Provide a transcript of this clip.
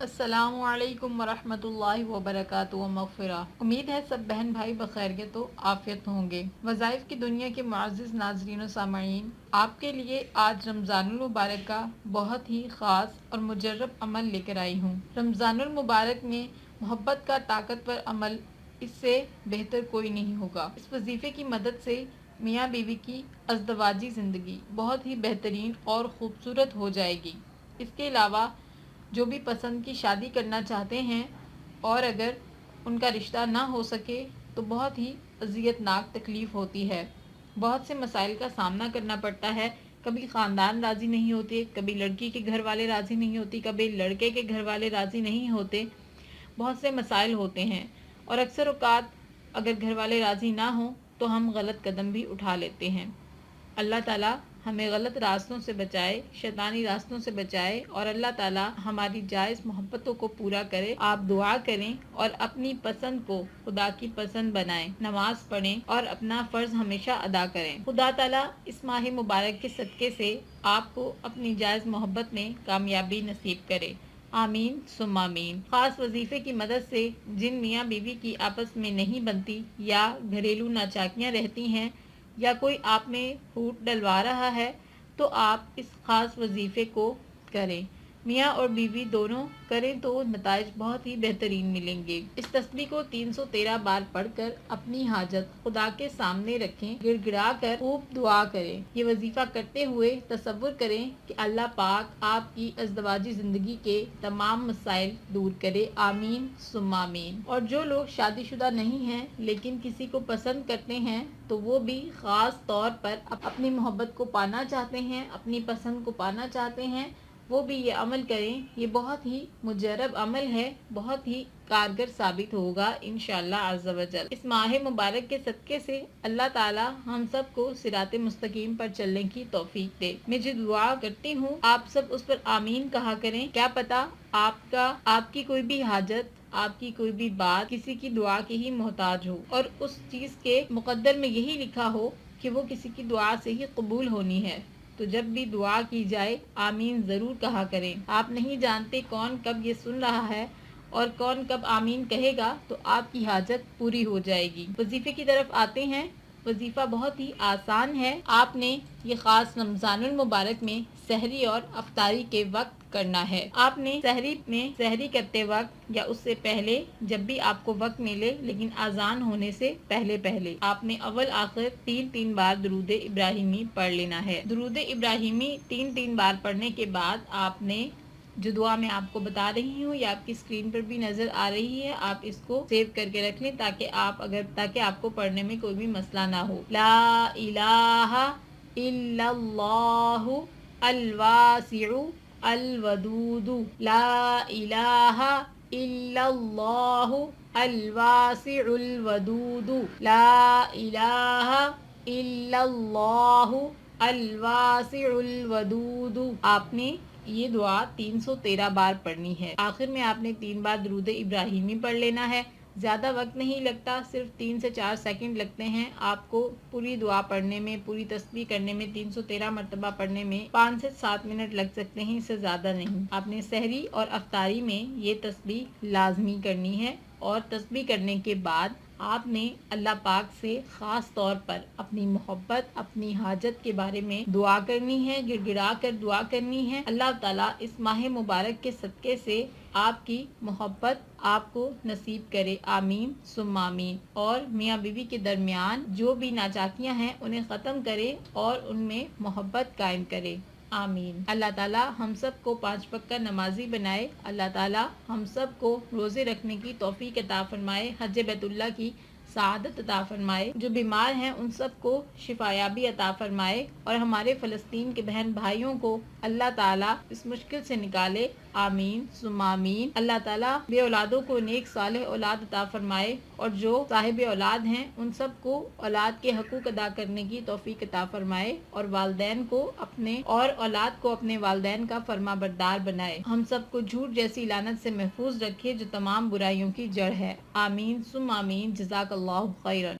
السلام علیکم ورحمۃ اللہ وبرکاتہ و مغفرہ۔ امید ہے سب بہن بھائی بخیریت و عافیت ہوں گے۔ وظائف کی دنیا کے معزز ناظرین و سامعین، آپ کے لیے آج رمضان المبارک کا بہت ہی خاص اور مجرب عمل لے کر آئی ہوں۔ رمضان المبارک میں محبت کا طاقتور عمل اس سے بہتر کوئی نہیں ہوگا۔ اس وظیفے کی مدد سے میاں بیوی کی ازدواجی زندگی بہت ہی بہترین اور خوبصورت ہو جائے گی۔ اس کے علاوہ جو بھی پسند کی شادی کرنا چاہتے ہیں اور اگر ان کا رشتہ نہ ہو سکے تو بہت ہی اذیت ناک تکلیف ہوتی ہے، بہت سے مسائل کا سامنا کرنا پڑتا ہے۔ کبھی خاندان راضی نہیں ہوتے، کبھی لڑکی کے گھر والے راضی نہیں ہوتی، کبھی لڑکے کے گھر والے راضی نہیں ہوتے، بہت سے مسائل ہوتے ہیں اور اکثر اوقات اگر گھر والے راضی نہ ہوں تو ہم غلط قدم بھی اٹھا لیتے ہیں۔ اللہ تعالیٰ ہمیں غلط راستوں سے بچائے، شیطانی راستوں سے بچائے اور اللہ تعالیٰ ہماری جائز محبتوں کو پورا کرے۔ آپ دعا کریں اور اپنی پسند کو خدا کی پسند بنائیں، نماز پڑھیں اور اپنا فرض ہمیشہ ادا کریں۔ خدا تعالیٰ اس ماہ مبارک کے صدقے سے آپ کو اپنی جائز محبت میں کامیابی نصیب کرے، آمین ثم آمین۔ خاص وظیفے کی مدد سے جن میاں بیوی کی آپس میں نہیں بنتی یا گھریلو ناچاکیاں رہتی ہیں یا کوئی آپ میں پھوٹ ڈلوا رہا ہے تو آپ اس خاص وظیفے کو کریں۔ میاں اور بیوی دونوں کریں تو نتائج بہت ہی بہترین ملیں گے۔ اس تسبیح کو 313 بار پڑھ کر اپنی حاجت خدا کے سامنے رکھیں، گڑ گڑا کر خوب دعا کریں۔ یہ وظیفہ کرتے ہوئے تصور کریں کہ اللہ پاک آپ کی ازدواجی زندگی کے تمام مسائل دور کرے، آمین ثم آمین۔ اور جو لوگ شادی شدہ نہیں ہیں لیکن کسی کو پسند کرتے ہیں تو وہ بھی خاص طور پر اپنی محبت کو پانا چاہتے ہیں، اپنی پسند کو پانا چاہتے ہیں، وہ بھی یہ عمل کریں۔ یہ بہت ہی مجرب عمل ہے، بہت ہی کارگر ثابت ہوگا انشاءاللہ عز و جل۔ اس ماہ مبارک کے صدقے سے اللہ تعالی ہم سب کو صراط مستقیم پر چلنے کی توفیق دے۔ میں جو دعا کرتی ہوں آپ سب اس پر آمین کہا کریں۔ کیا پتہ آپ کی کوئی بھی حاجت، آپ کی کوئی بھی بات کسی کی دعا کی ہی محتاج ہو اور اس چیز کے مقدر میں یہی لکھا ہو کہ وہ کسی کی دعا سے ہی قبول ہونی ہے، تو جب بھی دعا کی جائے آمین ضرور کہا کریں۔ آپ نہیں جانتے کون کب یہ سن رہا ہے اور کون کب آمین کہے گا، تو آپ کی حاجت پوری ہو جائے گی۔ وظیفے کی طرف آتے ہیں۔ وظیفہ بہت ہی آسان ہے۔ آپ نے یہ خاص رمضان المبارک میں سحری اور افطاری کے وقت کرنا ہے۔ آپ نے سحری کرتے وقت یا اس سے پہلے جب بھی آپ کو وقت ملے لیکن اذان ہونے سے پہلے آپ نے اول آخر 3 بار درود ابراہیمی پڑھ لینا ہے۔ درود ابراہیمی 3 بار پڑھنے کے بعد آپ نے جو دعا میں آپ کو بتا رہی ہوں یا آپ کی اسکرین پر بھی نظر آ رہی ہے، آپ اس کو سیو کر کے رکھ لیں تاکہ آپ کو پڑھنے میں کوئی بھی مسئلہ نہ ہو۔ لا الہ الا اللہ الواسع الودود، لا الہ الا اللہ الواسع الودود، لا الہ الا اللہ الواسع الودود۔ آپ نے یہ دعا 313 بار پڑھنی ہے۔ آخر میں آپ نے 3 بار درود ابراہیمی پڑھ لینا ہے۔ زیادہ وقت نہیں لگتا، صرف 3 سے 4 سیکنڈ لگتے ہیں آپ کو پوری دعا پڑھنے میں، پوری تسبیح کرنے میں، 313 مرتبہ پڑھنے میں 5 سے 7 منٹ لگ سکتے ہیں، اس سے زیادہ نہیں۔ آپ نے سحری اور افطاری میں یہ تسبیح لازمی کرنی ہے اور تسبیح کرنے کے بعد آپ نے اللہ پاک سے خاص طور پر اپنی محبت، اپنی حاجت کے بارے میں دعا کرنی ہے، گڑ گڑا کر دعا کرنی ہے۔ اللہ تعالیٰ اس ماہ مبارک کے صدقے سے آپ کی محبت آپ کو نصیب کرے، آمین ثم آمین۔ اور میاں بیوی کے درمیان جو بھی ناچاکیاں ہیں انہیں ختم کرے اور ان میں محبت قائم کرے، آمین۔ اللہ تعالیٰ ہم سب کو 5 وقت کا نمازی بنائے۔ اللہ تعالیٰ ہم سب کو روزے رکھنے کی توفیق عطا فرمائے، حج بیت اللہ کی سعادت عطا فرمائے، جو بیمار ہیں ان سب کو شفایابی عطا فرمائے اور ہمارے فلسطین کے بہن بھائیوں کو اللہ تعالیٰ اس مشکل سے نکالے، آمین ثم آمین۔ اللہ تعالیٰ بے اولادوں کو نیک صالح اولاد عطا فرمائے اور جو صاحب اولاد ہیں ان سب کو اولاد کے حقوق ادا کرنے کی توفیق عطا فرمائے اور والدین کو اولاد کو اپنے والدین کا فرما بردار بنائے۔ ہم سب کو جھوٹ جیسی لعنت سے محفوظ رکھے جو تمام برائیوں کی جڑ ہے، آمین ثم آمین۔ جزاک اللہ خیرا۔